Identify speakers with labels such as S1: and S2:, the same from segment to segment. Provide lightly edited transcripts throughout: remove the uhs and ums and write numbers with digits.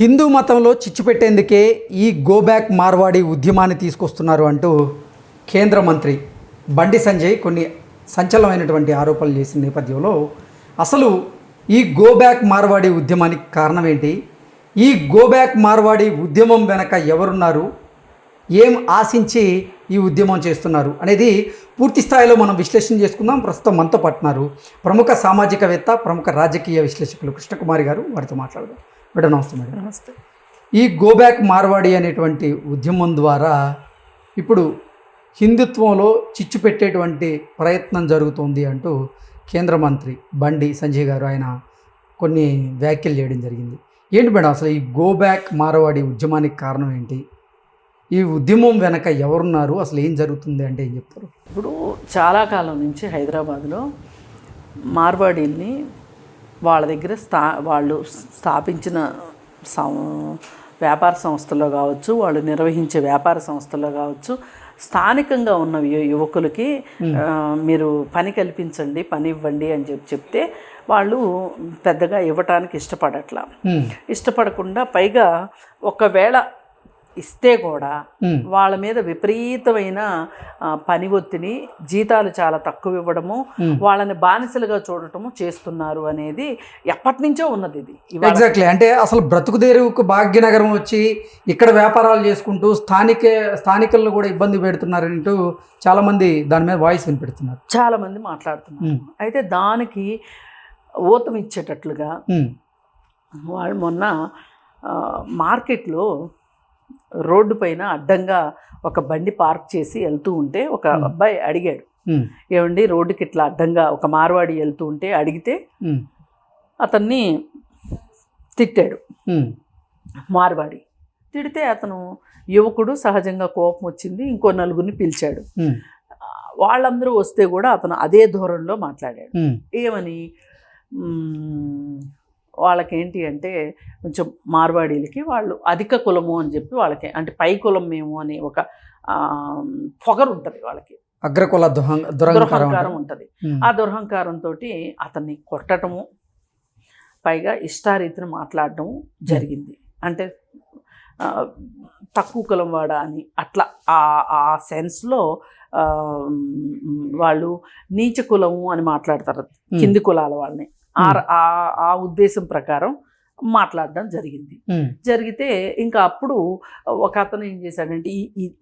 S1: హిందూ మతంలో చిచ్చు పెట్టేందుకే ఈ గోబ్యాక్ మార్వాడి ఉద్యమాన్ని తీసుకొస్తున్నారు అంటూ కేంద్ర మంత్రి బండి సంజయ్ కొన్ని సంచలనమైనటువంటి ఆరోపణలు చేసిన నేపథ్యంలో అసలు ఈ గోబ్యాక్ మార్వాడి ఉద్యమానికి కారణం ఏంటి, ఈ గోబ్యాక్ మార్వాడి ఉద్యమం వెనక ఎవరున్నారు, ఏం ఆశించి ఈ ఉద్యమం చేస్తున్నారు అనేది పూర్తి స్థాయిలో మనం విశ్లేషణ చేసుకుందాం. ప్రస్తుతం మనతో పట్టున్నారు ప్రముఖ సామాజికవేత్త, ప్రముఖ రాజకీయ విశ్లేషకులు కృష్ణకుమారి గారు. వారితో మాట్లాడదాం. మేడం నమస్తే. మేడం
S2: నమస్తే.
S1: ఈ గోబ్యాక్ మార్వాడి అనేటువంటి ఉద్యమం ద్వారా ఇప్పుడు హిందుత్వంలో చిచ్చు పెట్టేటువంటి ప్రయత్నం జరుగుతోంది అంటూ కేంద్ర మంత్రి బండి సంజయ్ గారు ఆయన కొన్ని వ్యాఖ్యలు చేయడం జరిగింది. ఏంటి మేడం అసలు ఈ గోబ్యాక్ మార్వాడి ఉద్యమానికి కారణం ఏంటి, ఈ ఉద్యమం వెనక ఎవరున్నారు, అసలు ఏం జరుగుతుంది అంటే ఏం చెప్తారు?
S2: ఇప్పుడు చాలా కాలం నుంచి హైదరాబాద్లో మార్వాడీల్ని వాళ్ళ దగ్గర వాళ్ళు స్థాపించిన వ్యాపార సంస్థల్లో కావచ్చు, వాళ్ళు నిర్వహించే వ్యాపార సంస్థల్లో కావచ్చు, స్థానికంగా ఉన్న యువకులకి మీరు పని కల్పించండి, పని ఇవ్వండి అని చెప్తే వాళ్ళు పెద్దగా ఇవ్వటానికి ఇష్టపడకుండా పైగా ఒకవేళ ఇస్తే కూడా వాళ్ళ మీద విపరీతమైన పని ఒత్తిడి, జీతాలు చాలా తక్కువ ఇవ్వడము, వాళ్ళని బానిసలుగా చూడటము చేస్తున్నారు అనేది ఎప్పటి నుంచో ఉన్నది. ఇది
S1: ఎగ్జాక్ట్లీ అంటే అసలు బ్రతుకుదేరువుకు భాగ్యనగరం వచ్చి ఇక్కడ వ్యాపారాలు చేసుకుంటూ స్థానికులను కూడా ఇబ్బంది పెడుతున్నారంటూ చాలామంది దాని మీద వాయిస్ వినిపెడుతున్నారు,
S2: చాలామంది మాట్లాడుతున్నారు. అయితే దానికి ఊతం ఇచ్చేటట్లుగా వాళ్ళు మొన్న మార్కెట్లో రోడ్డు పైన అడ్డంగా ఒక బండి పార్క్ చేసి వెళ్తూ ఉంటే ఒక అబ్బాయి అడిగాడు, ఏమండి రోడ్డుకి ఇట్లా అడ్డంగా ఒక మార్వాడి వెళ్తూ ఉంటే అడిగితే అతన్ని తిట్టాడు. మార్వాడి తిడితే అతను యువకుడు సహజంగా కోపం వచ్చింది, ఇంకో నలుగురిని పిలిచాడు. వాళ్ళందరూ వస్తే కూడా అతను అదే ధోరణిలో మాట్లాడాడు. ఏమని, వాళ్ళకేంటి అంటే కొంచెం మార్వాడీలకి వాళ్ళు అధిక కులము అని చెప్పి వాళ్ళకి అంటే పై కులం మేము అని ఒక పొగరు ఉంటుంది, వాళ్ళకి
S1: అగ్రకుల దురహంకారం
S2: ఉంటుంది. ఆ దురహంకారంతో అతన్ని కొట్టడము, పైగా ఇష్టారీతిని మాట్లాడటము జరిగింది. అంటే తక్కువ కులం వాడా అని అట్లా ఆ సెన్స్లో వాళ్ళు నీచ కులము అని మాట్లాడతారు, కింది కులాల వాళ్ళని. ఆ ఉద్దేశం ప్రకారం మాట్లాడడం జరిగితే ఇంకా అప్పుడు ఒక అతను ఏం చేశాడంటే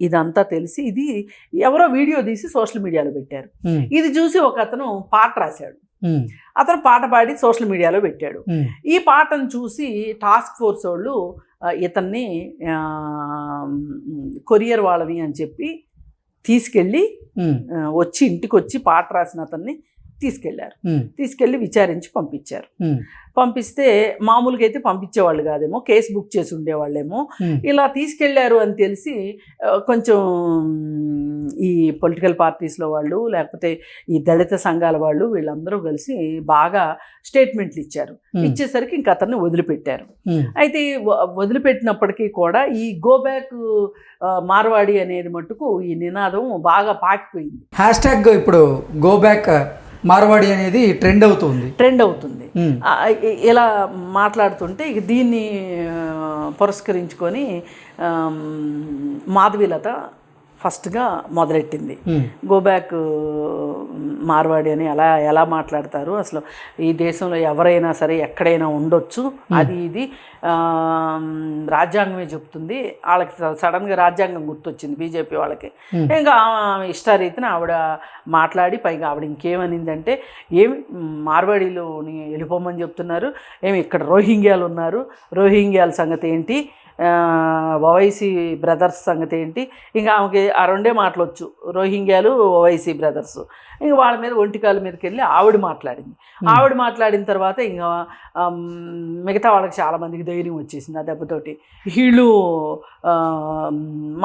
S2: ఇదంతా తెలిసి ఇది ఎవరో వీడియో తీసి సోషల్ మీడియాలో పెట్టారు. ఇది చూసి ఒక అతను పాట రాశాడు, అతను పాట పాడి సోషల్ మీడియాలో పెట్టాడు. ఈ పాటను చూసి టాస్క్ ఫోర్స్ వాళ్ళు ఇతన్ని కొరియర్ వాళ్ళవి అని చెప్పి తీసుకెళ్ళి ఇంటికి వచ్చి పాట రాసిన అతన్ని తీసుకెళ్ళి విచారించి పంపిస్తే మామూలుగా అయితే పంపించేవాళ్ళు కాదేమో, కేసు బుక్ చేసి ఉండేవాళ్ళేమో. ఇలా తీసుకెళ్లారు అని తెలిసి కొంచెం ఈ పొలిటికల్ పార్టీస్లో వాళ్ళు, లేకపోతే ఈ దళిత సంఘాల వాళ్ళు, వీళ్ళందరూ కలిసి బాగా స్టేట్మెంట్లు ఇచ్చేసరికి ఇంక అతన్ని వదిలిపెట్టారు. అయితే వదిలిపెట్టినప్పటికీ కూడా ఈ గోబ్యాక్ మార్వాడి అనేది మట్టుకు ఈ నినాదం బాగా పాకిపోయింది.
S1: హ్యాష్ట్యాగ్ ఇప్పుడు గోబ్యాక్ మార్వాడి అనేది ట్రెండ్ అవుతుంది.
S2: ఇలా మాట్లాడుతుంటే ఇక దీన్ని పురస్కరించుకొని మాధవీలత ఫస్ట్గా మొదలెట్టింది. గోబ్యాక్ మార్వాడి అని ఎలా మాట్లాడతారు, అసలు ఈ దేశంలో ఎవరైనా సరే ఎక్కడైనా ఉండొచ్చు, అది ఇది రాజ్యాంగమే చెప్తుంది. వాళ్ళకి సడన్గా రాజ్యాంగం గుర్తొచ్చింది బీజేపీ వాళ్ళకి. ఇంకా ఇష్టారీతిని ఆవిడ మాట్లాడి పైగా ఆవిడ ఇంకేమనిందంటే, ఏమి మార్వాడీలోని వెళ్ళిపోమని చెప్తున్నారు, ఏమి ఇక్కడ రోహింగ్యాలు ఉన్నారు, రోహింగ్యాల సంగతి ఏంటి, ఓవైసీ బ్రదర్స్ సంగతి ఏంటి, ఇంకా ఆమెకి ఆ రెండే మాటలొచ్చు, రోహింగ్యాలు ఓవైసీ బ్రదర్స్. ఇంకా వాళ్ళ మీద ఒంటికాల మీదకి వెళ్ళి ఆవిడ మాట్లాడిన తర్వాత ఇంకా మిగతా వాళ్ళకి చాలామందికి ధైర్యం వచ్చేసింది. ఆ దెబ్బతోటి వీళ్ళు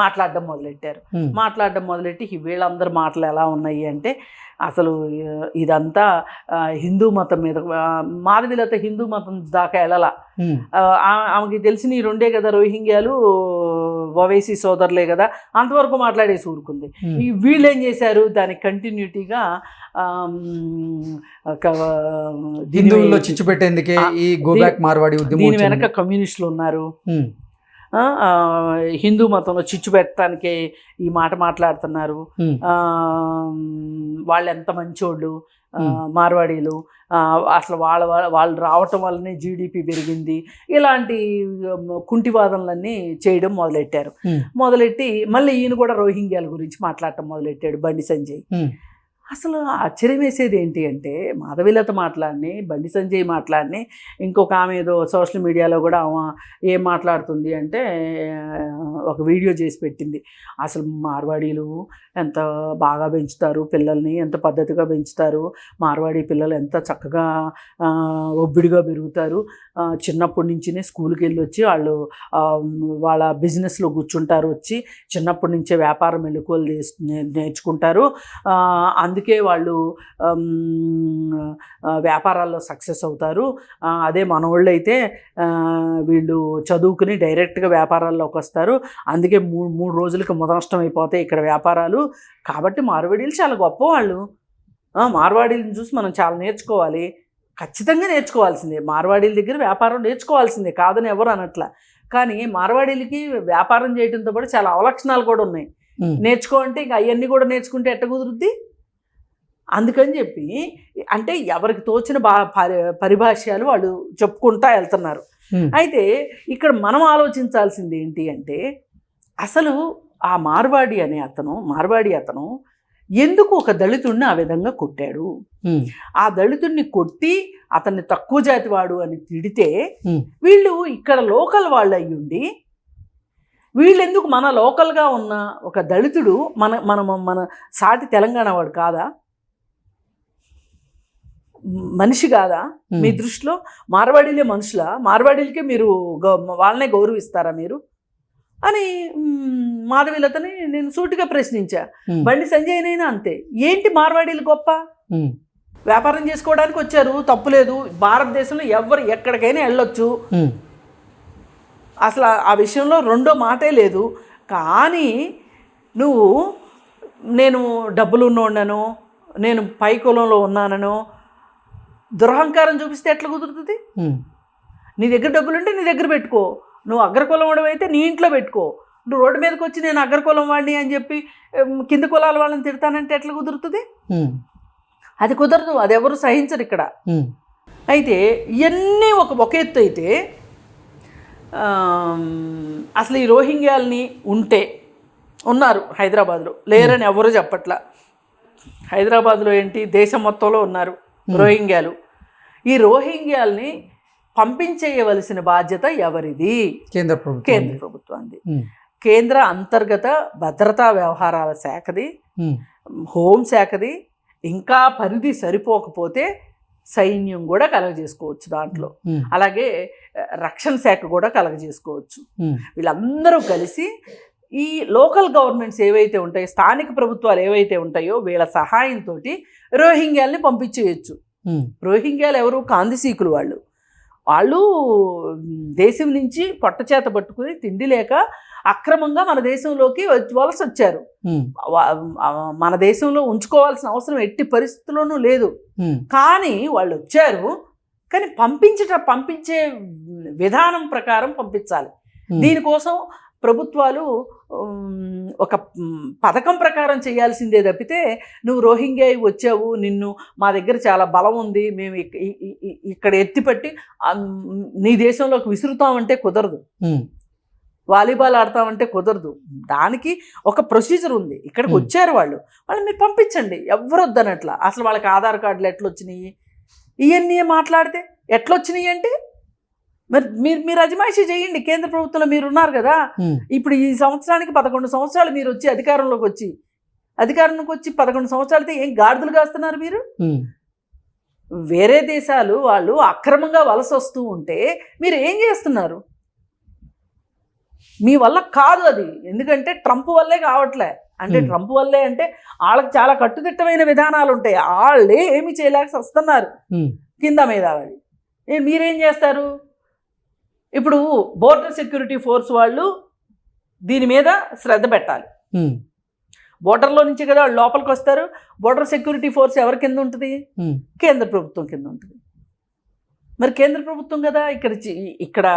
S2: మాట్లాడడం మొదలెట్టి వీళ్ళందరి మాటలు ఎలా ఉన్నాయి అంటే, అసలు ఇదంతా హిందూ మతం మీద, మాధవీలత హిందూ మతం దాకా వెళ్ళాల, ఆమెకి తెలిసిన ఈ రెండే కదా, రోహింగ్యాలు ఓవైసీ సోదరులే కదా అంతవరకు మాట్లాడేసి ఊరుకుంది. ఈ వీళ్ళు ఏం చేశారు, దానికి కంటిన్యూటీగా
S1: హిందువుల్లో చిచ్చు పెట్టేందుకే ఈ గో బ్యాక్ మార్వాడి ఉద్యమం
S2: దీని వెనక కమ్యూనిస్టులు ఉన్నారు, హిందూ మతంలో చిచ్చు పెట్టడానికే ఈ మాట మాట్లాడుతున్నారు, వాళ్ళు ఎంత మంచోళ్ళు మార్వాడీలు, అసలు వాళ్ళు రావటం వల్లనే జీడిపి పెరిగింది, ఇలాంటి కుంటివాదనలన్నీ చేయడం మొదలెట్టి మళ్ళీ ఈయన కూడా రోహింగ్యాల గురించి మాట్లాడటం మొదలెట్టాడు బండి సంజయ్. అసలు ఆశ్చర్యం వేసేది ఏంటి అంటే, మాధవీలత మాట్లాడిని, బండి సంజయ్ మాట్లాడిని, ఇంకొక ఆమె ఏదో సోషల్ మీడియాలో కూడా ఏం మాట్లాడుతుంది అంటే ఒక వీడియో చేసి పెట్టింది. అసలు మార్వాడీలు ఎంత బాగా పెంచుతారు పిల్లల్ని, ఎంత పద్ధతిగా పెంచుతారు, మార్వాడీ పిల్లలు ఎంత చక్కగా ఒబ్బిడిగా పెరుగుతారు, చిన్నప్పటి నుంచినే స్కూల్కి వెళ్ళి వచ్చి వాళ్ళు వాళ్ళ బిజినెస్లో కూర్చుంటారు, వచ్చి చిన్నప్పటి నుంచే వ్యాపార మెళకువలు నేర్చుకుంటారు, అందుకే వాళ్ళు వ్యాపారాల్లో సక్సెస్ అవుతారు. అదే మనోళ్ళు అయితే వీళ్ళు చదువుకుని డైరెక్ట్గా వ్యాపారాల్లోకి వస్తారు, అందుకే మూడు రోజులకి నష్టం అయిపోతాయి ఇక్కడ వ్యాపారాలు. కాబట్టి మార్వాడీలు చాలా గొప్పవాళ్ళు, మార్వాడీలను చూసి మనం చాలా నేర్చుకోవాలి, ఖచ్చితంగా నేర్చుకోవాల్సిందే, మార్వాడీల దగ్గర వ్యాపారం నేర్చుకోవాల్సిందే, కాదని ఎవరు అనట్లా. కానీ మార్వాడీలకి వ్యాపారం చేయడంతో పాటు చాలా అవలక్షణాలు కూడా ఉన్నాయి. నేర్చుకో అంటే ఇంకా అవన్నీ కూడా నేర్చుకుంటే ఎట్ట కుదురుద్ది? అందుకని చెప్పి అంటే ఎవరికి తోచిన పరిభాష్యాలు వాళ్ళు చెప్పుకుంటా వెళ్తున్నారు. అయితే ఇక్కడ మనం ఆలోచించాల్సింది ఏంటి అంటే, అసలు ఆ మార్వాడి అతను ఎందుకు ఒక దళితుడిని ఆ విధంగా కొట్టాడు? ఆ దళితుడిని కొట్టి అతన్ని తక్కువ జాతి వాడు అని తిడితే వీళ్ళు ఇక్కడ లోకల్ వాళ్ళు అయ్యుండి వీళ్ళెందుకు మన లోకల్గా ఉన్న ఒక దళితుడు మన సాటి తెలంగాణ వాడు కాదా, మనిషి కాదా? మీ దృష్టిలో మార్వాడీలే మనుషులా? మార్వాడీలకే మీరు వాళ్ళనే గౌరవిస్తారా మీరు అని మాధవీలతని నేను సూటిగా ప్రశ్నించా. బండి సంజయ్నైనా అంతే. ఏంటి మార్వాడీలు గొప్ప? వ్యాపారం చేసుకోవడానికి వచ్చారు, తప్పులేదు, భారతదేశంలో ఎవరు ఎక్కడికైనా వెళ్ళొచ్చు, అసలు ఆ విషయంలో రెండో మాటే లేదు. కానీ నువ్వు నేను డబ్బులు ఉన్నోడనో, నేను పై కులంలో ఉన్నాననో దురహంకారం చూపిస్తే ఎట్లా కుదురుతుంది? నీ దగ్గర డబ్బులుంటే నీ దగ్గర పెట్టుకో, నువ్వు అగ్రకులం వాడు అయితే నీ ఇంట్లో పెట్టుకో. నువ్వు రోడ్డు మీదకి వచ్చి నేను అగ్రకులం వాడిని అని చెప్పి కింద కులాల వాళ్ళని తిడతానంటే ఎట్లా కుదురుతుంది? అది కుదరదు, అది ఎవరు సహించరు ఇక్కడ. అయితే ఇవన్నీ ఒక ఎత్తు అయితే, అసలు ఈ రోహింగ్యాల్ని ఉన్నారు హైదరాబాద్లో, లేరని ఎవరు చెప్పట్లా. హైదరాబాద్లో ఏంటి, దేశం మొత్తంలో ఉన్నారు రోహింగ్యాలు. ఈ రోహింగ్యాల్ని పంపించేయవలసిన బాధ్యత ఎవరిది? కేంద్ర ప్రభుత్వాన్ని. కేంద్ర అంతర్గత భద్రతా వ్యవహారాల శాఖది, హోంశాఖది, ఇంకా పరిధి సరిపోకపోతే సైన్యం కూడా కలగజేసుకోవచ్చు దాంట్లో, అలాగే రక్షణ శాఖ కూడా కలగజేసుకోవచ్చు. వీళ్ళందరూ కలిసి ఈ లోకల్ గవర్నమెంట్స్ ఏవైతే ఉంటాయో, స్థానిక ప్రభుత్వాలు ఏవైతే ఉంటాయో వీళ్ళ సహాయంతో రోహింగ్యాల్ని పంపించేయచ్చు. రోహింగ్యాలు ఎవరు? కాందిసీకులు. వాళ్ళు దేశం నుంచి పొట్టచేత పట్టుకుని తిండి లేక అక్రమంగా మన దేశంలోకి వలస వచ్చారు. మన దేశంలో ఉంచుకోవాల్సిన అవసరం ఎట్టి పరిస్థితుల్లోనూ లేదు. కానీ వాళ్ళు వచ్చారు, కానీ పంపించే విధానం ప్రకారం పంపించాలి. దీనికోసం ప్రభుత్వాలు ఒక పథకం ప్రకారం చేయాల్సిందే తప్పితే, నువ్వు రోహింగ్యా వచ్చావు, నిన్ను మా దగ్గర చాలా బలం ఉంది, మేము ఇక్కడ ఎత్తిపట్టి నీ దేశంలోకి విసురుతామంటే కుదరదు, వాలీబాల్ ఆడతామంటే కుదరదు. దానికి ఒక ప్రొసీజర్ ఉంది. ఇక్కడికి వచ్చారు వాళ్ళు మీరు పంపించండి, ఎవరు వద్దనట్లా. అసలు వాళ్ళకి ఆధార్ కార్డులు ఎట్లొచ్చినాయి ఇవన్నీ మాట్లాడితే ఎట్లొచ్చినాయి అంటే, మరి మీరు అజమాయిషీ చేయండి. కేంద్ర ప్రభుత్వంలో మీరు ఉన్నారు కదా, ఇప్పుడు ఈ సంవత్సరానికి 11 సంవత్సరాలు మీరు వచ్చి అధికారంలోకి వచ్చి 11 సంవత్సరాలతో ఏం గాడిదలు కాస్తున్నారు మీరు? వేరే దేశాలు వాళ్ళు అక్రమంగా వలస వస్తూ ఉంటే మీరు ఏం చేస్తున్నారు? మీ వల్ల కాదు అది, ఎందుకంటే ట్రంప్ వల్లే కావట్లే. అంటే ట్రంప్ వల్లే అంటే వాళ్ళకి చాలా కట్టుదిట్టమైన విధానాలు ఉంటాయి, వాళ్ళే ఏమి చేయలేక వస్తున్నారు కింద మీద. మీరేం చేస్తారు? ఇప్పుడు బోర్డర్ సెక్యూరిటీ ఫోర్స్ వాళ్ళు దీని మీద శ్రద్ధ పెట్టాలి. బోర్డర్లో నుంచి కదా వాళ్ళు లోపలికి వస్తారు. బోర్డర్ సెక్యూరిటీ ఫోర్స్ ఎవరి కింద ఉంటుంది? కేంద్ర ప్రభుత్వం కింద ఉంటుంది. మరి కేంద్ర ప్రభుత్వం కదా ఇక్కడ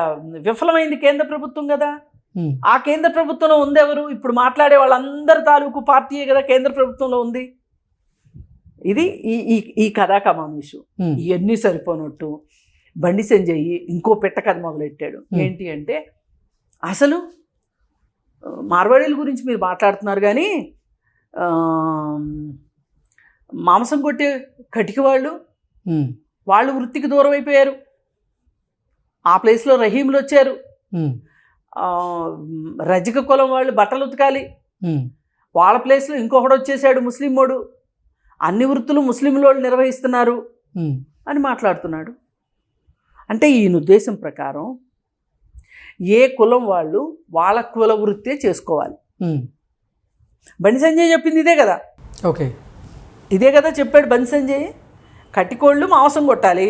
S2: విఫలమైంది కేంద్ర ప్రభుత్వం కదా. ఆ కేంద్ర ప్రభుత్వంలో ఉంది ఎవరు? ఇప్పుడు మాట్లాడే వాళ్ళందరి తాలూకు పార్టీయే కదా కేంద్ర ప్రభుత్వంలో ఉంది. ఇది ఈ కథా కమామీషు. ఇవన్నీ సరిపోనట్టు బండి సంజయ్ ఇంకో పెట్ట కథ మొదలెట్టాడు. ఏంటి అంటే, అసలు మార్వాడీల గురించి మీరు మాట్లాడుతున్నారు కానీ మాంసం కొట్టే కటికి వాళ్ళు వృత్తికి దూరం అయిపోయారు. ఆ ప్లేస్లో రహీంలు వచ్చారు. రజక కులం వాళ్ళు బట్టలు ఉతకాలి, వాళ్ళ ప్లేస్లో ఇంకొకడు వచ్చేసాడు ముస్లిం వాడు. అన్ని వృత్తులు ముస్లింలు వాళ్ళు నిర్వహిస్తున్నారు అని మాట్లాడుతున్నాడు. అంటే ఈయన ఉద్దేశం ప్రకారం ఏ కులం వాళ్ళు వాళ్ళ కుల వృత్తే చేసుకోవాలి. బండి సంజయ్ చెప్పింది ఇదే కదా.
S1: ఓకే,
S2: ఇదే కదా చెప్పాడు బండి సంజయ్. కట్టికోళ్ళు మాంసం కొట్టాలి,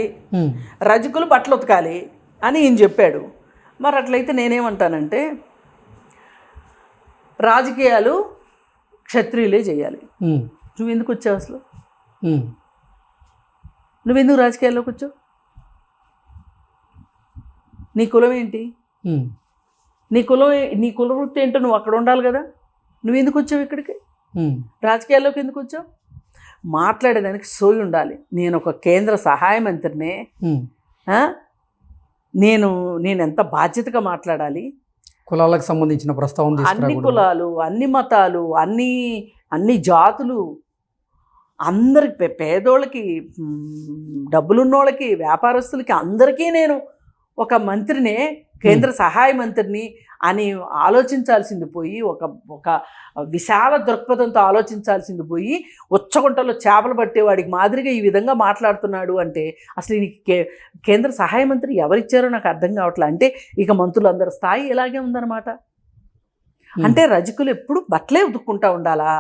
S2: రజకులు బట్టలు ఉతకాలి అని ఈయన చెప్పాడు. మరి అట్లయితే నేనేమంటానంటే, రాజకీయాలు క్షత్రియులే చేయాలి. నువ్వెందుకు వచ్చావు అసలు? నువ్వెందుకు రాజకీయాల్లోకి వచ్చావు? నీ కులం ఏంటి? నీ కుల వృత్తి ఏంటో నువ్వు అక్కడ ఉండాలి కదా. నువ్వెందుకు వచ్చావు ఇక్కడికి? రాజకీయాల్లోకి ఎందుకు వచ్చావు? మాట్లాడేదానికి సోయి ఉండాలి. నేను ఒక కేంద్ర సహాయ మంత్రినే. నేను ఎంత బాధ్యతగా మాట్లాడాలి.
S1: కులాలకు సంబంధించిన ప్రస్తావన,
S2: అన్ని కులాలు, అన్ని మతాలు, అన్ని జాతులు, అందరికి, పేదోళ్ళకి, డబ్బులున్నోళ్ళకి, వ్యాపారస్తులకి, అందరికీ నేను ఒక మంత్రినే, కేంద్ర సహాయ మంత్రిని అని ఆలోచించాల్సింది పోయి, ఒక విశాల దృక్పథంతో ఆలోచించాల్సింది పోయి, ఉచ్చగుంటలో చేపలు పట్టేవాడికి మాదిరిగా ఈ విధంగా మాట్లాడుతున్నాడు అంటే అసలు ఈయనకి కేంద్ర సహాయ మంత్రి ఎవరిచ్చారో నాకు అర్థం కావట్లే. అంటే ఇక మంత్రులందరి స్థాయి ఇలాగే ఉందన్నమాట. అంటే రజకులు ఎప్పుడు బట్టలే ఉతుక్కుంటూ ఉండాలా?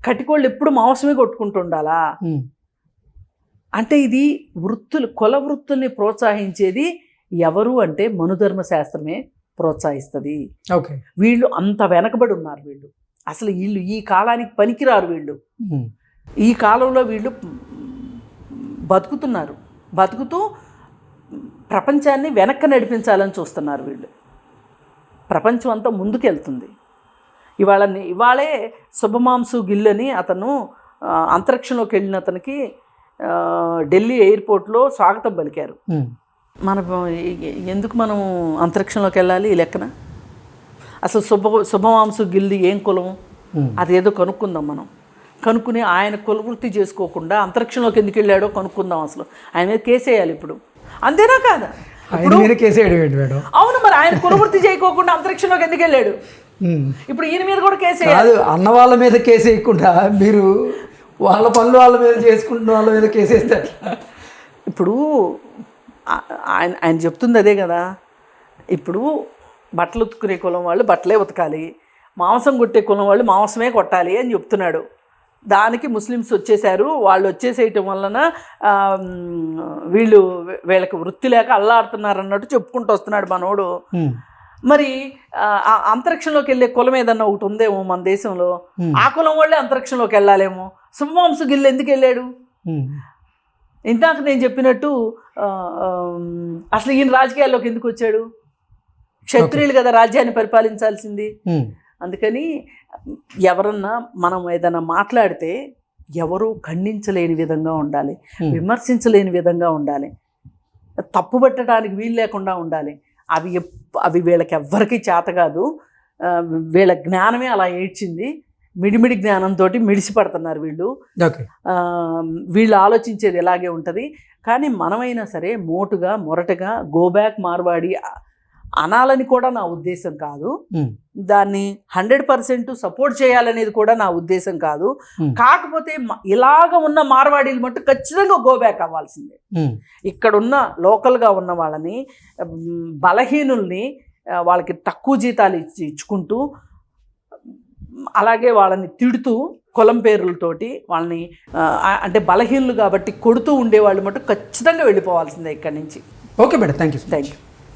S2: కటికోళ్ళు ఎప్పుడు మాంసమే కొట్టుకుంటూ ఉండాలా? అంటే ఇది కుల వృత్తుల్ని ప్రోత్సహించేది ఎవరు అంటే మనుధర్మ శాస్త్రమే ప్రోత్సహిస్తుంది.
S1: ఓకే,
S2: వీళ్ళు అంత వెనకబడి ఉన్నారు. వీళ్ళు అసలు ఈ కాలానికి పనికిరారు. వీళ్ళు ఈ కాలంలో వీళ్ళు బతుకుతూ ప్రపంచాన్ని వెనక్కి నడిపించాలని చూస్తున్నారు. వీళ్ళు ప్రపంచం అంతా ముందుకెళ్తుంది. ఇవాళే శుభమాంసు గిల్ అని అతను అంతరిక్షంలోకి వెళ్ళిన అతనికి ఢిల్లీ ఎయిర్పోర్ట్లో స్వాగతం పలికారు. ఎందుకు మనం అంతరిక్షంలోకి వెళ్ళాలి ఈ లెక్కన? అసలు శుభమాంసు గిల్ది ఏం కులం అదేదో కనుక్కుందాం మనం. కనుక్కుని ఆయన కులవృత్తి చేసుకోకుండా అంతరిక్షంలోకి ఎందుకు వెళ్ళాడో కనుక్కుందాం. అసలు ఆయన మీద కేసేయాలి ఇప్పుడు. అంతేనా కాదా? అవును, మరి ఆయన కులవృత్తి చేయకోకుండా అంతరిక్షంలోకి ఎందుకు వెళ్ళాడు? ఇప్పుడు ఈయన మీద కూడా కేసేయాలి.
S1: అన్న వాళ్ళ మీద కేసేయకుండా మీరు వాళ్ళ పనులు వాళ్ళ మీద చేసుకుంటున్న వాళ్ళ మీద కేసేస్తారు.
S2: ఇప్పుడు ఆయన చెప్తుంది అదే కదా. ఇప్పుడు బట్టలు ఉతుకునే కులం వాళ్ళు బట్టలే ఉతకాలి, మాంసం కొట్టే కులం వాళ్ళు మాంసమే కొట్టాలి అని చెప్తున్నాడు. దానికి ముస్లిమ్స్ వచ్చేసారు. వాళ్ళు వచ్చేసేయటం వలన వీళ్ళకి వృత్తి లేక అల్లాడుతున్నారు అన్నట్టు చెప్పుకుంటూ వస్తున్నాడు మనోడు. మరి అంతరిక్షంలోకి వెళ్ళే కులం ఏదన్నా ఒకటి ఉందేమో మన దేశంలో, ఆ కులం వాళ్ళే అంతరిక్షంలోకి వెళ్ళాలేమో. శుభమాంసు గిల్ ఎందుకు వెళ్ళాడు? ఇందాక నేను చెప్పినట్టు అసలు ఈయన రాజకీయాల్లోకి ఎందుకు వచ్చాడు? క్షత్రియులు కదా రాజ్యాన్ని పరిపాలించాల్సింది. అందుకని ఎవరన్నా మనం ఏదైనా మాట్లాడితే ఎవరు ఖండించలేని విధంగా ఉండాలి, విమర్శించలేని విధంగా ఉండాలి, తప్పుపట్టడానికి వీలు లేకుండా ఉండాలి. అవి వీళ్ళకి ఎవ్వరికీ చేత కాదు. వీళ్ళ జ్ఞానమే అలా ఏడ్చింది. మిడిమిడి జ్ఞానంతో మిడిసిపడుతున్నారు వీళ్ళు. వీళ్ళు ఆలోచించేది ఇలాగే ఉంటుంది. కానీ మనమైనా సరే మొరటగా గో బ్యాక్ మార్వాడి అనాలని కూడా నా ఉద్దేశం కాదు. దాన్ని 100% సపోర్ట్ చేయాలనేది కూడా నా ఉద్దేశం కాదు. కాకపోతే ఇలాగ ఉన్న మార్వాడీలు మట్టు ఖచ్చితంగా గో బ్యాక్ అవ్వాల్సిందే. ఇక్కడున్న లోకల్గా ఉన్న వాళ్ళని, బలహీనుల్ని వాళ్ళకి తక్కువ జీతాలు ఇచ్చుకుంటూ, అలాగే వాళ్ళని తిడుతూ కులం పేర్లతోటి వాళ్ళని అంటే బలహీనులు కాబట్టి కొడుతూ ఉండేవాళ్ళు మటు ఖచ్చితంగా వెళ్ళిపోవాల్సిందే ఇక్కడి నుంచి.
S1: Okay madam, thank you.